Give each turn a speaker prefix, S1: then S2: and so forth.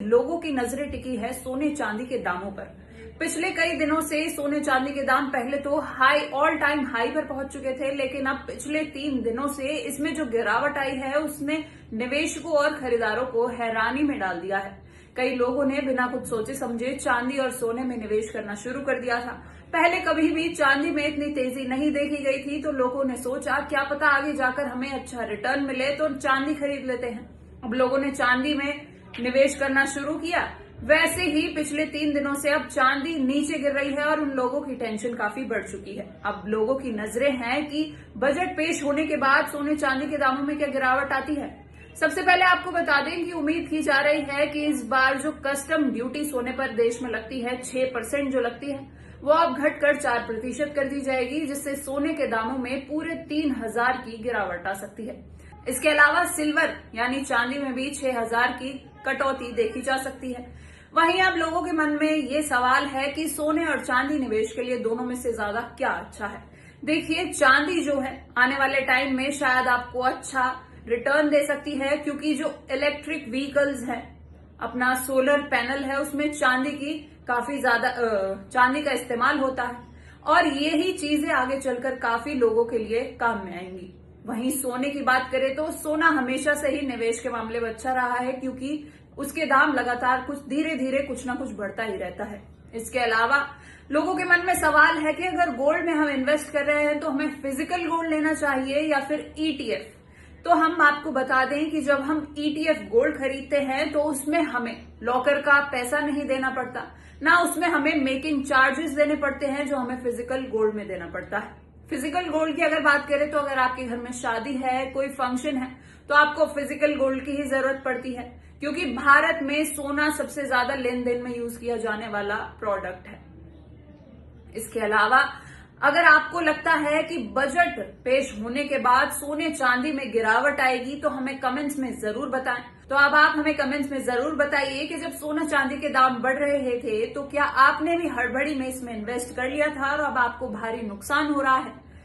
S1: लोगों की नजरें टिकी है सोने चांदी के दामों पर। पिछले कई दिनों से सोने चांदी के दाम पहले तो ऑल टाइम हाई पर पहुंच चुके थे, लेकिन अब पिछले 3 दिनों से इसमें जो गिरावट आई है उसने निवेशकों और खरीदारों को हैरानी में डाल दिया है। कई लोगों ने बिना कुछ सोचे समझे चांदी और सोने में निवेश करना शुरू कर दिया था। पहले कभी भी चांदी में इतनी तेजी नहीं देखी गई थी, तो लोगों ने सोचा क्या पता आगे जाकर हमें अच्छा रिटर्न मिले तो चांदी खरीद लेते हैं। अब लोगों ने चांदी में निवेश करना शुरू किया। वैसे ही पिछले 3 दिनों से अब चांदी नीचे गिर रही है और उन लोगों की टेंशन काफी बढ़ चुकी है। अब लोगों की नजरें हैं कि बजट पेश होने के बाद सोने चांदी के दामों में क्या गिरावट आती है। सबसे पहले आपको बता दें कि उम्मीद की जा रही है कि इस बार जो कस्टम ड्यूटी सोने पर देश में लगती है 6% जो लगती है, वो अब घटकर 4% कर दी जाएगी, जिससे सोने के दामों में पूरे 3000 की गिरावट आ सकती है। इसके अलावा सिल्वर यानी चांदी में भी 6000 की कटौती देखी जा सकती है। वहीं अब लोगों के मन में ये सवाल है कि सोने और चांदी निवेश के लिए दोनों में से ज्यादा क्या अच्छा है। देखिए, चांदी जो है आने वाले टाइम में शायद आपको अच्छा रिटर्न दे सकती है, क्योंकि जो इलेक्ट्रिक व्हीकल्स है, अपना सोलर पैनल है, उसमें चांदी की काफी ज्यादा चांदी का इस्तेमाल होता है और यही चीजें आगे चलकर काफी लोगों के लिए काम में आएंगी। वहीं सोने की बात करें तो सोना हमेशा से ही निवेश के मामले में अच्छा रहा है, क्योंकि उसके दाम लगातार धीरे धीरे कुछ ना कुछ बढ़ता ही रहता है। इसके अलावा लोगों के मन में सवाल है कि अगर गोल्ड में हम इन्वेस्ट कर रहे हैं तो हमें फिजिकल गोल्ड लेना चाहिए या फिर ईटीएफ। तो हम आपको बता दें कि जब हम ईटीएफ गोल्ड खरीदते हैं तो उसमें हमें लॉकर का पैसा नहीं देना पड़ता, ना उसमें हमें मेकिंग चार्जेस देने पड़ते हैं जो हमें फिजिकल गोल्ड में देना पड़ता है। फिजिकल गोल्ड की अगर बात करें तो अगर आपके घर में शादी है, कोई फंक्शन है, तो आपको फिजिकल गोल्ड की ही जरूरत पड़ती है, क्योंकि भारत में सोना सबसे ज्यादा लेन देन में यूज किया जाने वाला प्रोडक्ट है। इसके अलावा अगर आपको लगता है कि बजट पेश होने के बाद सोने चांदी में गिरावट आएगी तो हमें कमेंट्स में जरूर बताएं। तो अब आप हमें कमेंट्स में जरूर बताइए कि जब सोना चांदी के दाम बढ़ रहे थे तो क्या आपने भी हड़बड़ी में इसमें इन्वेस्ट कर लिया था और अब आपको भारी नुकसान हो रहा है।